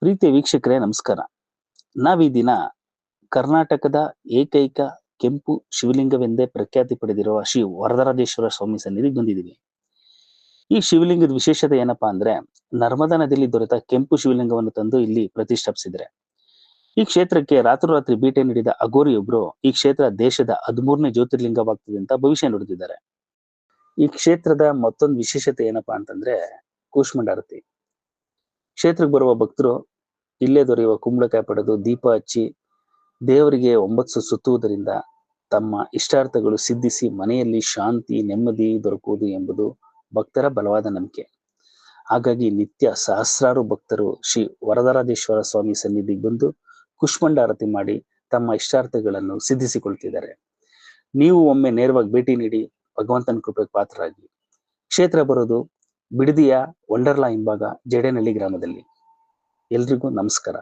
ಪ್ರೀತಿಯ ವೀಕ್ಷಕರೇ ನಮಸ್ಕಾರ. ನಾವೀ ದಿನ ಕರ್ನಾಟಕದ ಏಕೈಕ ಕೆಂಪು ಶಿವಲಿಂಗವೆಂದೇ ಪ್ರಖ್ಯಾತಿ ಪಡೆದಿರುವ ಶ್ರೀ ವರದರಾಜೇಶ್ವರ ಸ್ವಾಮಿ ಸನ್ನಿಧಿಗೆ ಬಂದಿದ್ದೀವಿ. ಈ ಶಿವಲಿಂಗದ ವಿಶೇಷತೆ ಏನಪ್ಪಾ ಅಂದ್ರೆ, ನರ್ಮದಾ ನದಿಯಲ್ಲಿ ದೊರೆತ ಕೆಂಪು ಶಿವಲಿಂಗವನ್ನು ತಂದು ಇಲ್ಲಿ ಪ್ರತಿಷ್ಠಾಪಿಸಿದ್ರೆ. ಈ ಕ್ಷೇತ್ರಕ್ಕೆ ರಾತ್ರೋರಾತ್ರಿ ಭೇಟಿ ನೀಡಿದ ಅಘೋರಿಯೊಬ್ರು ಈ ಕ್ಷೇತ್ರ ದೇಶದ 13ನೇ ಜ್ಯೋತಿರ್ಲಿಂಗವಾಗ್ತದೆ ಅಂತ ಭವಿಷ್ಯ ನುಡಿದಿದ್ದಾರೆ. ಈ ಕ್ಷೇತ್ರದ ಮತ್ತೊಂದು ವಿಶೇಷತೆ ಏನಪ್ಪಾ ಅಂತಂದ್ರೆ ಕೂಷ್ಮಾಂಡಾರತಿ. ಕ್ಷೇತ್ರಕ್ಕೆ ಬರುವ ಭಕ್ತರು ಇಲ್ಲೇ ದೊರೆಯುವ ಕುಂಬಳಕಾಯಿ ಪಡೆದು ದೀಪ ಹಚ್ಚಿ ದೇವರಿಗೆ 9 ಸುತ್ತುವುದರಿಂದ ತಮ್ಮ ಇಷ್ಟಾರ್ಥಗಳು ಸಿದ್ಧಿಸಿ ಮನೆಯಲ್ಲಿ ಶಾಂತಿ ನೆಮ್ಮದಿ ದೊರಕುವುದು ಎಂಬುದು ಭಕ್ತರ ಬಲವಾದ ನಂಬಿಕೆ. ಹಾಗಾಗಿ ನಿತ್ಯ ಸಹಸ್ರಾರು ಭಕ್ತರು ಶ್ರೀ ವರದರಾಜೇಶ್ವರ ಸ್ವಾಮಿ ಸನ್ನಿಧಿಗೆ ಬಂದು ಕುಷ್ಮಾಂಡಾರತಿ ಮಾಡಿ ತಮ್ಮ ಇಷ್ಟಾರ್ಥಗಳನ್ನು ಸಿದ್ಧಿಸಿಕೊಳ್ತಿದ್ದಾರೆ. ನೀವು ಒಮ್ಮೆ ನೇರವಾಗಿ ಭೇಟಿ ನೀಡಿ ಭಗವಂತನ ಕೃಪೆಗೆ ಪಾತ್ರರಾಗಿ. ಕ್ಷೇತ್ರ ಬರೋದು ಬಿಡದಿಯ ವಂಡರ್ಲಾ ಹಿಂಭಾಗ ಜಡೇನಹಳ್ಳಿ ಗ್ರಾಮದಲ್ಲಿ. ಎಲ್ರಿಗೂ ನಮಸ್ಕಾರ.